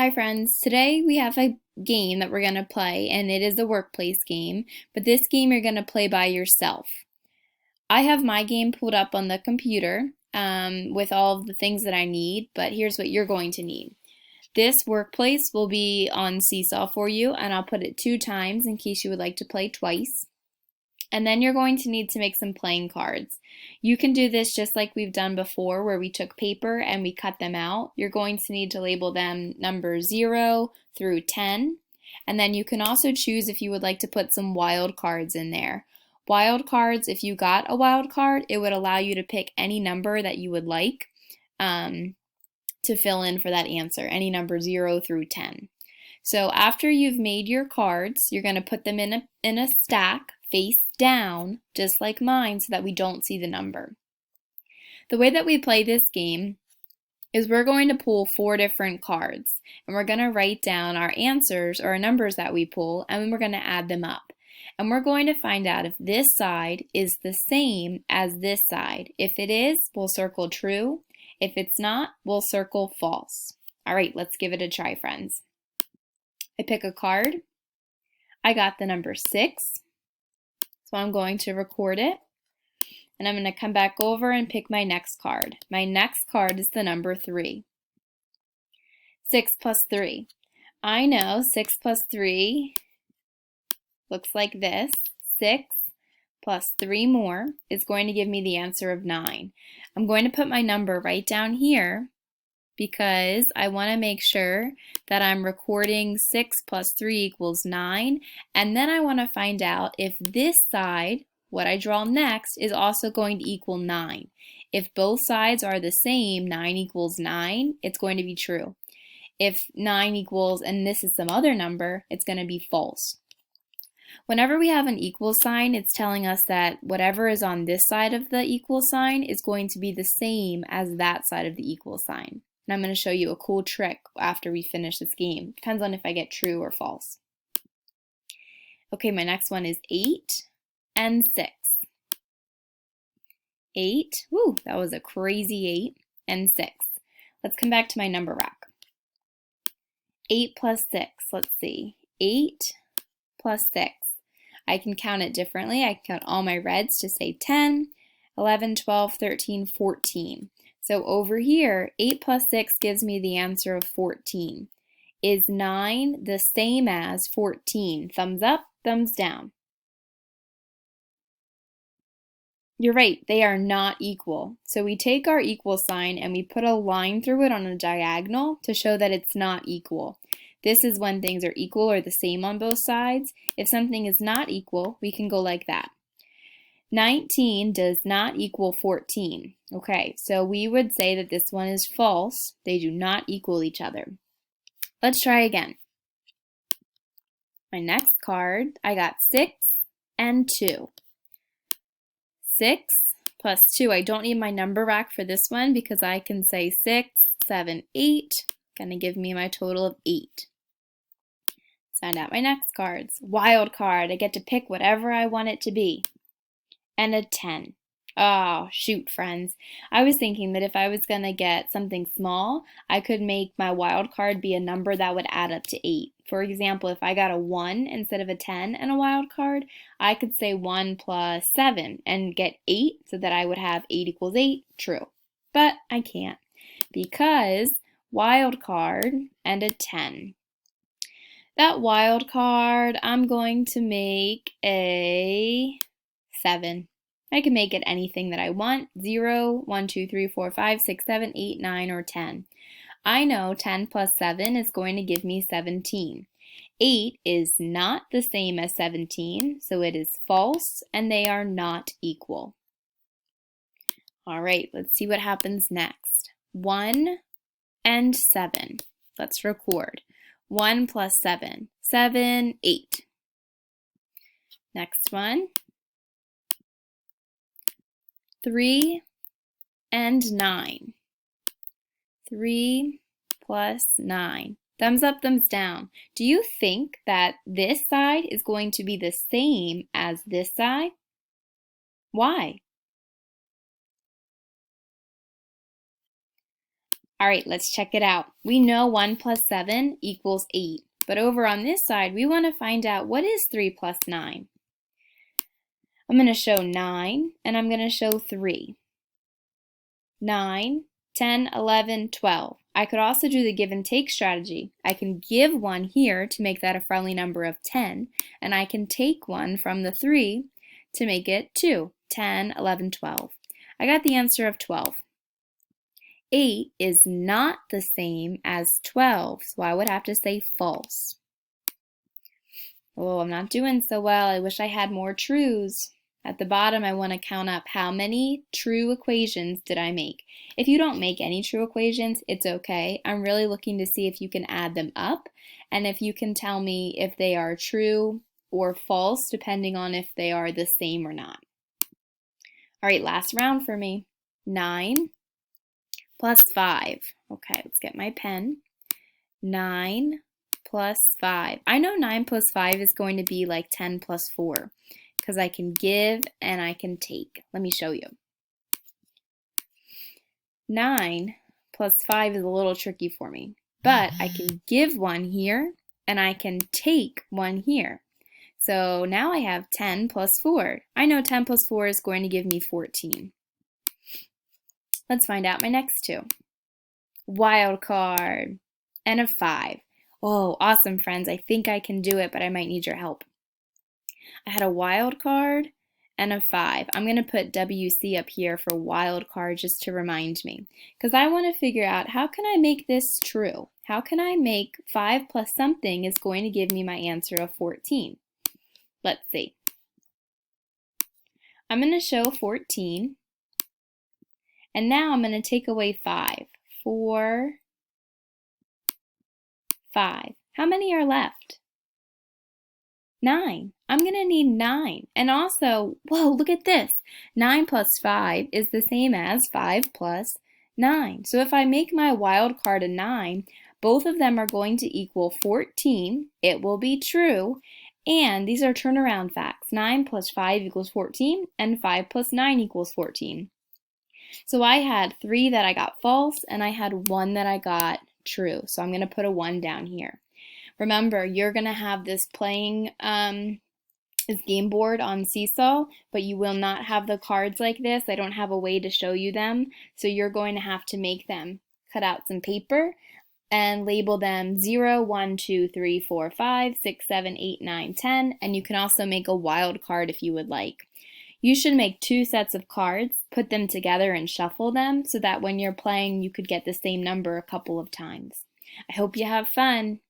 Hi friends, today we have a game that we're going to play and it is a workplace game, but this game you're going to play by yourself. I have my game pulled up on the computer with all of the things that I need, but here's what you're going to need. This workplace will be on Seesaw for you, and I'll put it 2 times in case you would like to play twice. And then you're going to need to make some playing cards. You can do this just like we've done before where we took paper and we cut them out. You're going to need to label them number 0 through 10. And then you can also choose if you would like to put some wild cards in there. Wild cards, if you got a wild card, it would allow you to pick any number that you would like to fill in for that answer, any number 0 through 10. So after you've made your cards, you're going to put them in a stack face down, just like mine, so that we don't see the number. The way that we play this game is we're going to pull 4 different cards, and we're going to write down our answers or numbers that we pull, and then we're going to add them up. And we're going to find out if this side is the same as this side. If it is, we'll circle true. If it's not, we'll circle false. All right, let's give it a try, friends. I pick a card. I got the number 6. So I'm going to record it, and I'm going to come back over and pick my next card. My next card is the number 3. 6 plus 3. I know 6 plus 3 looks like this. 6 plus 3 more is going to give me the answer of 9. I'm going to put my number right down here because I want to make sure that I'm recording 6 plus 3 equals 9, and then I want to find out if this side, what I draw next, is also going to equal 9. If both sides are the same, 9 equals 9, it's going to be true. If 9 equals, and this is some other number, it's going to be false. Whenever we have an equal sign, it's telling us that whatever is on this side of the equal sign is going to be the same as that side of the equal sign. And I'm going to show you a cool trick after we finish this game. Depends on if I get true or false. Okay, my next one is 8 and 6. 8, woo, that was a crazy 8, and 6. Let's come back to my number rack. 8 plus 6, let's see. 8 plus 6. I can count it differently. I can count all my reds to say 10, 11, 12, 13, 14. So over here, 8 plus 6 gives me the answer of 14. Is 9 the same as 14? Thumbs up, thumbs down. You're right, they are not equal. So we take our equal sign and we put a line through it on a diagonal to show that it's not equal. This is when things are equal or the same on both sides. If something is not equal, we can go like that. 19 does not equal 14. Okay, so we would say that this one is false. They do not equal each other. Let's try again. My next card, I got 6 and 2. 6 plus 2. I don't need my number rack for this one because I can say 6, 7, 8. Gonna give me my total of 8. Let's find out my next cards. Wild card. I get to pick whatever I want it to be. And a 10. Oh, shoot, friends. I was thinking that if I was going to get something small, I could make my wild card be a number that would add up to 8. For example, if I got a 1 instead of a 10 and a wild card, I could say 1 plus 7 and get 8 so that I would have 8 equals 8, true. But I can't because wild card and a 10. That wild card, I'm going to make a 7. I can make it anything that I want. 0, 1, 2, 3, 4, 5, 6, 7, 8, 9, or 10. I know 10 plus 7 is going to give me 17. 8 is not the same as 17, so it is false, and they are not equal. All right, let's see what happens next. 1 and 7. Let's record. 1 plus 7. 7, 8. Next one. 3 and 9. 3 plus 9. Thumbs up, thumbs down. Do you think that this side is going to be the same as this side? Why? All right, let's check it out. We know 1 plus 7 equals 8. But over on this side, we want to find out what is 3 plus 9. I'm going to show 9, and I'm going to show 3. 9, 10, 11, 12. I could also do the give and take strategy. I can give 1 here to make that a friendly number of 10, and I can take 1 from the 3 to make it 2, 10, 11, 12. I got the answer of 12. 8 is not the same as 12, so I would have to say false. Oh, I'm not doing so well. I wish I had more trues. At the bottom, I want to count up how many true equations did I make. If you don't make any true equations, it's okay. I'm really looking to see if you can add them up and if you can tell me if they are true or false, depending on if they are the same or not. All right, last round for me. 9 plus 5. Okay, let's get my pen. 9 plus 5. I know 9 plus 5 is going to be like 10 plus 4 because I can give and I can take. Let me show you. 9 plus 5 is a little tricky for me, but I can give 1 here and I can take 1 here. So now I have 10 plus 4. I know 10 plus 4 is going to give me 14. Let's find out my next two. Wild card and a 5. Oh, awesome, friends. I think I can do it, but I might need your help. I had a wild card and a 5. I'm going to put WC up here for wild card just to remind me, because I want to figure out how can I make this true? How can I make 5 plus something is going to give me my answer of 14? Let's see. I'm going to show 14, and now I'm going to take away 5. 4, 5. How many are left? 9. I'm going to need 9. And also, whoa, look at this. 9 plus 5 is the same as 5 plus 9. So if I make my wild card a 9, both of them are going to equal 14. It will be true. And these are turnaround facts. 9 plus 5 equals 14, and 5 plus 9 equals 14. So I had 3 that I got false, and I had 1 that I got true. So I'm going to put a 1 down here. Remember, you're going to have this playing this game board on Seesaw, but you will not have the cards like this. I don't have a way to show you them, so you're going to have to make them. Cut out some paper and label them 0, 1, 2, 3, 4, 5, 6, 7, 8, 9, 10, and you can also make a wild card if you would like. You should make 2 sets of cards, put them together and shuffle them so that when you're playing you could get the same number a couple of times. I hope you have fun.